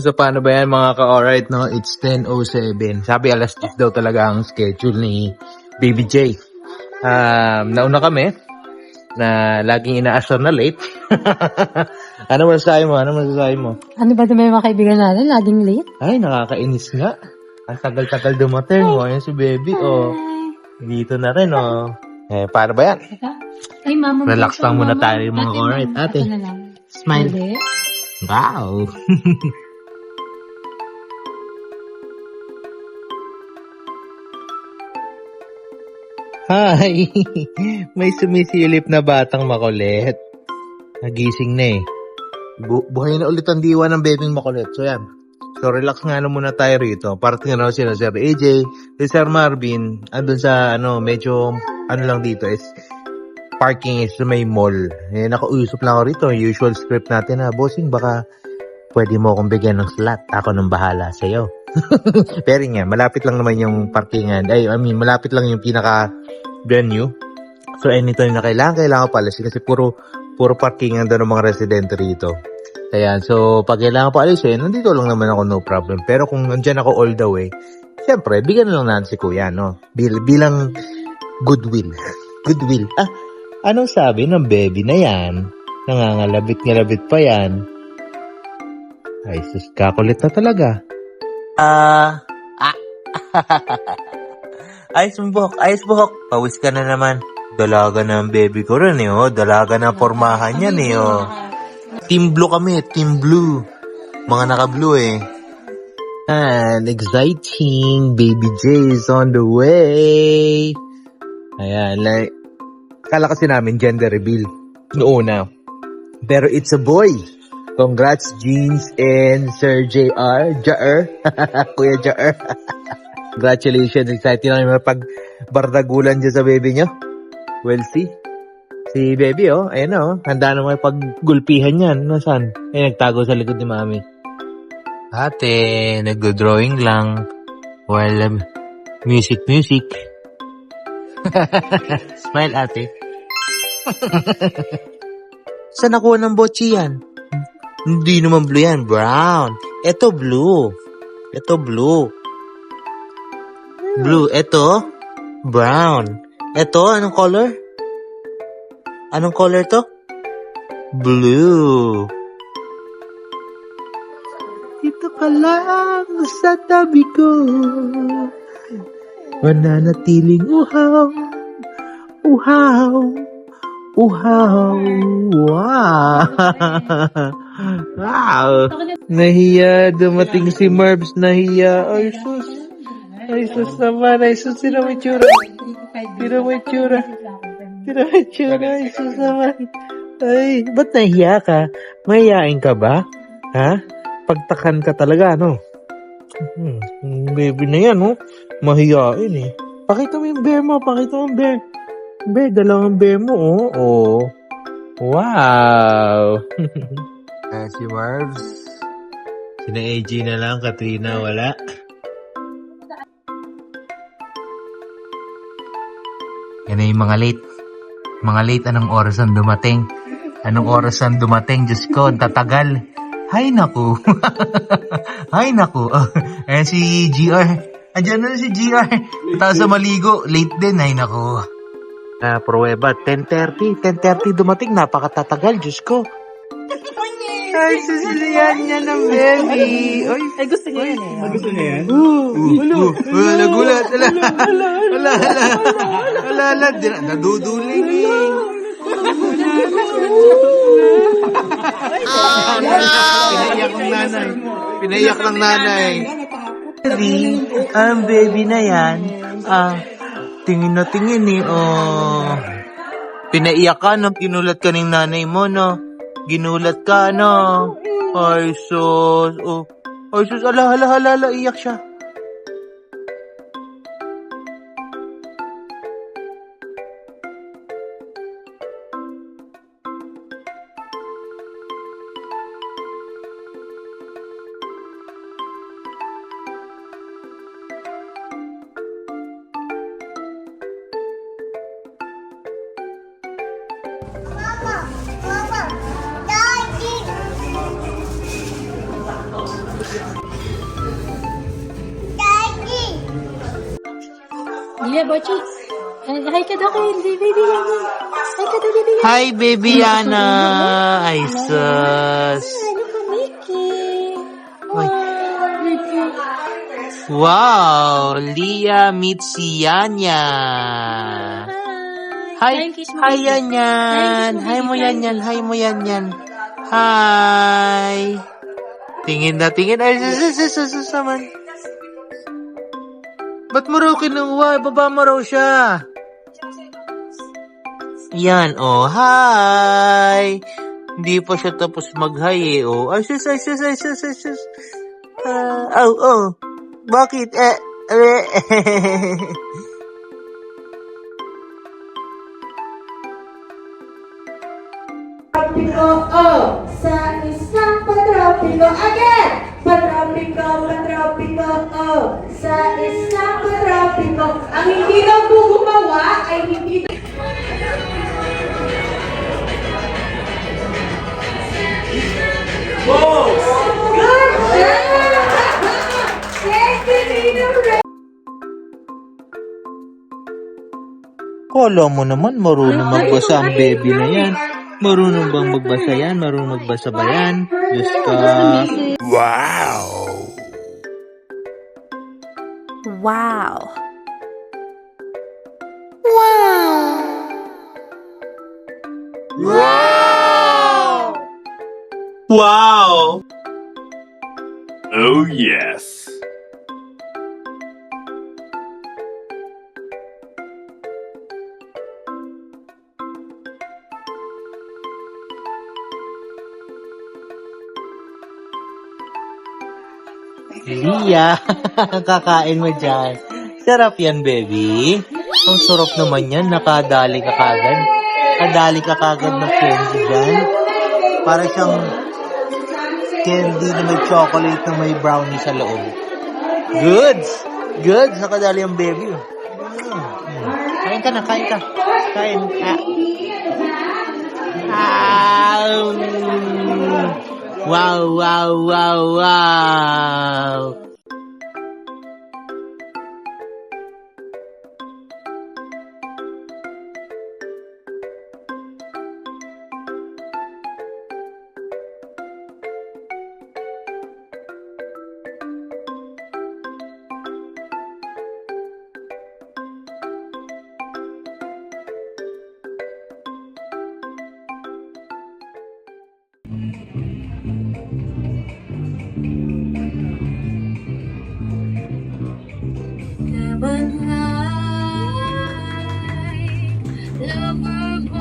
So paano ba yan mga ka-alright, no? It's 10:07. Sabi alas 10 daw talaga ang schedule ni Baby J. Nauna kami na laging inaasar na late. Ano masasabi mo? Ano masasabi mo? Ano ba ito may mga kaibigan natin? Laging late? Ay, nakakainis nga. Ang tagal-tagal dumating. O, ayan si Baby. O, dito na rin. O. Paano ba yan? Ay, mama. Relax lang muna tayo mga alright. Ate, smile. Hindi. Wow. Hi! May sumisilip na batang makulit. Nagising na eh. Buhay na ulit ang diwa ng bebing makulit. So yan. So relax nga muna tayo rito. Parating na sila Sir AJ, si Sir Marvin. Andun sa medyo lang dito is parking is may mall. Nakausap lang ako rito. Usual script natin na, bossing baka pwede mo akong bigyan ng slot. Ako nang bahala sa'yo. Pero nga, malapit lang naman yung parkingan. Malapit lang yung pinaka venue. So anytime na kailangan pala kasi puro parkingan doon ng mga residente rito. Kaya so pag kailangan pa alisin, nandito lang naman ako, no problem. Pero kung nandiyan ako all the way, syempre bigyan na lang natin si Kuya, no? Bilang goodwill. Goodwill. Anong sabi ng baby na yan? Nangangalabit-ngalabit pa yan. Ay, sus, kakulit na talaga. Ayos buhok. Pawis ka na naman. Dalaga na ang baby ko rin eh, oh. Dalaga na pormahan yan eh, oh. Team Blue kami, Team Blue. Mga naka-blue eh. And exciting, Baby J is on the way. Ayan, like, kala kasi namin gender reveal noon na. Pero it's a boy. Congrats, Jeans and Sir JR. Kuya JR. Congratulations. Excited na naman pagbardagulan dyan sa baby nyo. We'll see. Si baby, oh. Ayan, oh. Handa naman paggulpihan yan. Nasaan? Nagtago sa likod ni mami. Ate, nag-drawing lang. While music. Smile, ate. Saan nakuha ng botchi yan? Hindi naman blue yan, brown. Ito blue. Blue, ito brown. Ito, anong color? Anong color to? Blue. Dito ka lang sa tabi ko. Mananatiling uhaw. Wow. Wow. Nahiya, dumating si Marbs, nahiya. Ay sus naman, ay sus, sino may tsura? Ay sus naman. Ay, ba't nahiya ka? Mahiyain ka ba? Ha? Pagtakan ka talaga, no? Baby na yan, no? Mahiyain eh. Pakita mo yung bear mo, Bear, dalawang bear mo, oh. Wow. Si Marbs. Sina AJ na lang, Katrina, wala. Yan ay mga late. Mga late, anong oras ang dumating? Diyos ko, tatagal. Hay naku. Ayan si GR. Andiyan na si GR. Tapos sa maligo, late din, hay naku. Pruweba, 10:30 dumating, napakatatagal, Diyos ko. Ay, susilihan niya ng baby. Ay, gusto niya yan eh. Gusto niya yan? Nagulat. Wala. Naduduling eh. Pinaiyak ng nanay. Ang baby na yan, tingin eh, oh. Pinaiyak ka, no? Ginulat ka ng nanay mo, no? Ginulat ka, no? Ay, sus. Oh. Ay, sus. Ala, iyak siya. Iya, Bochi. Hi ka daw kay baby Yana. Hi ka daw, baby Yana. Hi, baby Yana! Ay, sus! Ano ka, Mickey? Uy. Mickey. Wow! Lia meets si Yanya! Hi! Kiss mo, Hi, baby. Yanyan! Hi mo, Yanyan! Hi mo, Yanyan! Hi! Tingin na, tingin. Ay, sus naman. Ba't mo raw kinuha? Baba mo raw siya. Yan, oh, hi! Hindi pa siya tapos mag-hi, eh, oh. Ay, sus. Oh. Bakit? Patropiko, oh, sa isang patropiko, again! Patropiko, oh, sa isang patropiko. Ang hindi daw po gumawa ay hindi Good job! Thank you, Nino Ray. Kala mo naman, marunong magbasa ang baby na yan. Marunong bang magbasa yan? Marunong magbasa ba yan? Diyos ka. Wow! Wow! Oh yes! Lia, kakain mo dyan. Sarap yan, baby. Ang sarap naman yan. Nakadali ka kagad. Kadali ka kagad ng candy dyan. Para siyang candy na may chocolate na may brownie sa loob. Goods! Goods! Nakadali ang baby. Kain ka na, kain ka. Kain. Wow! One night, lover boy,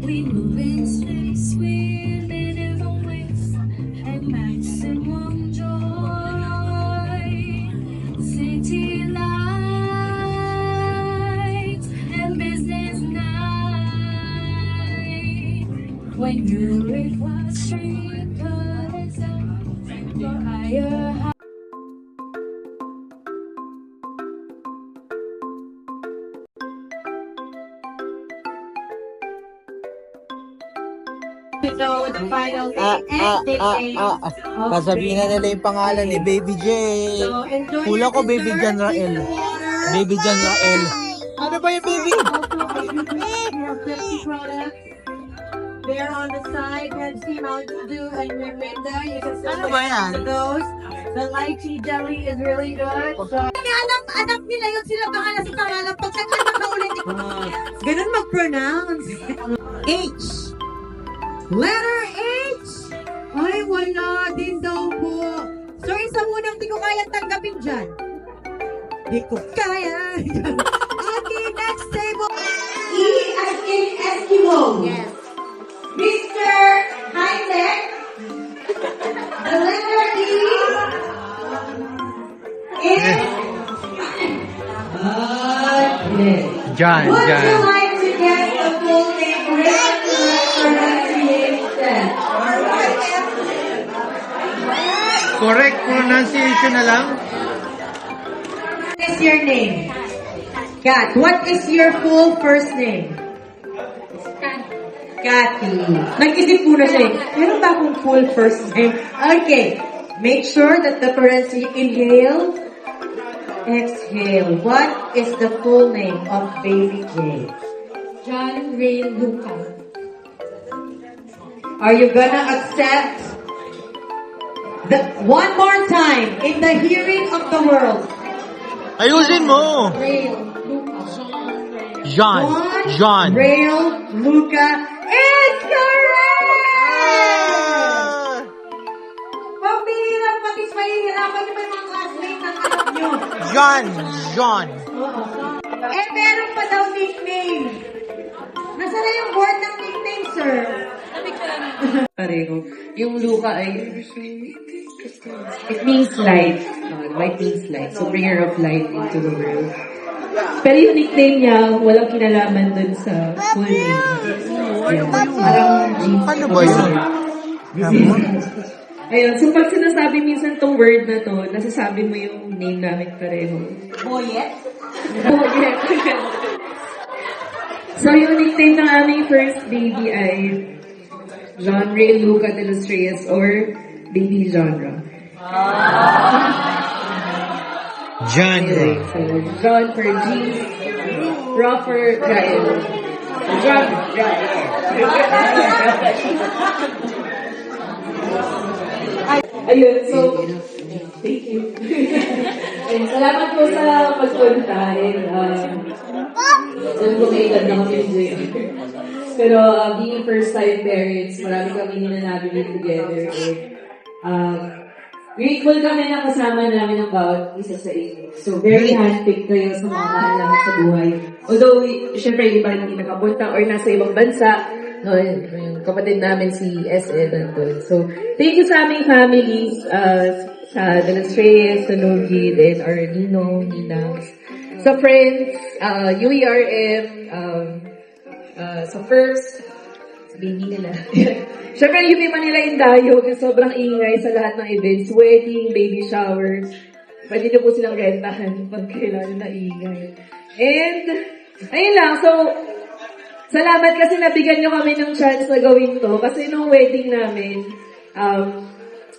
we move in space, we live in waves, and maximum joy. City lights and business night. When you request street colors for higher heights. to know the final name and nickname. Sasabihin na nila yung pangalan ni Baby J. So, enjoy Kulang ko your Baby dessert. Jan Rael. Baby Jan Rael. Ano ba yung baby? Your Pepsi products. There on the side, Pepsi Mountain Dew, and Miranda. You can still Ano ba yan? to those. The lychee jelly is really good. So, anak nila yun, sila pangalan sa pangalan. Pag nag-anak na ulit, ganun mag-pronounce. H. Letter H. Ay, wala din daw po. So, isa munang di ko kaya tanggapin dyan. Di ko kaya. Okay, next table. E as in Eskimo. Yes. Mr. High-Tech. The letter E is... Jan, Would Jan. you like to get the full name written pronunciation? Correct pronunciation na lang. What is your name? Kat, what is your full first name? Cathy. Nag-isip muna siya eh. Meron ba akong full first name? Okay. Make sure that the parents inhale, exhale. What is the full name of baby J? John Ray Luca. Are you gonna accept one more time in the hearing of the world? Ayusin mo! Ray Luca. John. Rail Luca is correct! Pambihirap, pati mahihirapan niyo pa yung mga classmates ng anak niyo. John. Eh, meron pa daw nickname. Nasaan na yung board ng nickname, sir? Pareho. Yung Luca ay, it means light. Light means light. So, bringer of light into the world. Pero yung nickname niya, walang kinalaman dun sa full name. Yeah. Parang jeans. Ano ba yun? Ayun, so pag sinasabi minsan tong word na to, nasasabi mo yung name namin pareho. Boyet? Boyet. So yung nickname ng aming first baby ay John Ray Luca de los Reyes or Baby Genre. Anyway, so John for jeans, Ra for Gael. John, ayun, so, thank you. And salamat po sa pagpunta. And, alam ko may edad na kami yung pero being first-time parents, marami kami nina-navigate together. And, grateful kami na kasama namin ang bawat isa sa inyo. So, very handpicked kayo sa mga mahal namin sa buhay. Although, syempre, iba hindi nakapunta or nasa ibang bansa, no, yung kapatid namin si S.Ed nandun. So, thank you sa aming families, sa De Los Reyes, sa Nogid, and our Ninong, Ninang. Sa friends, UERM, sa first, sa baby nila. Siyempre, yung Manila Indayo, sobrang ingay sa lahat ng events, wedding, baby showers. Pwede nyo po silang rentahan pag kailangan na ingay. And, ayun lang, so, salamat kasi nabigyan nyo kami ng chance na gawin to. Kasi nung wedding namin,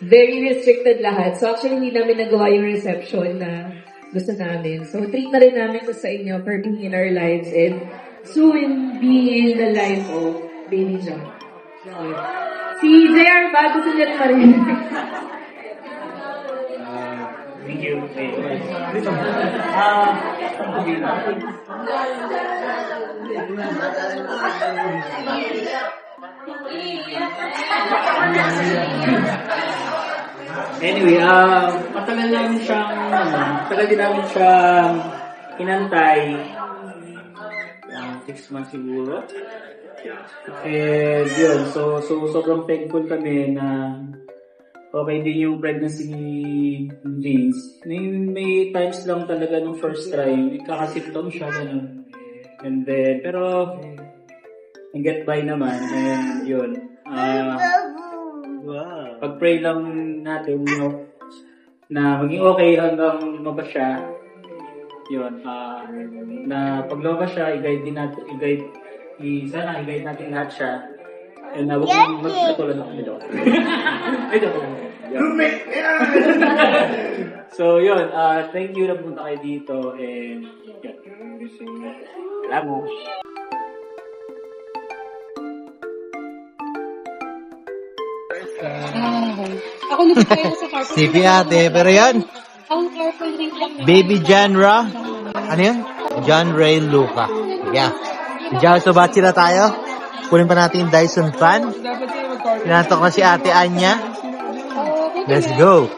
very restricted lahat. So actually, hindi namin nagawa yung reception na gusto namin. So treat na rin namin to sa inyo for being in our lives and soon be in the life of Baby John. Si JR ba? Gusto niya rin marin. Thank you. Anyway, matagal namin siyang, matagal din namin siyang inantay. 6 months siguro. And yun, so sobrang thankful kami na okay din yung pregnancy ni James. May times lang talaga nung first try, kakasymptom siya, ganun. And then, pero, get by naman, and yun. Pag-pray lang natin, na maging okay hanggang lumabas siya. Yun, na pag lumabas siya, i-guide natin lahat siya. And huwag mong magkatulad ako nito. So, yun. Thank you na punta kayo dito. And, yun. Salamat. Ako nagkaya sa carpet. Sipi ate, pero yan. Ang carpet ring lang. Baby genre. Ano yun? John Ray Luca. Yeah. Diyan, so ba't sila tayo? Kunin pa natin yung Dyson fan. Pinatok na si Ate Anya. Let's go.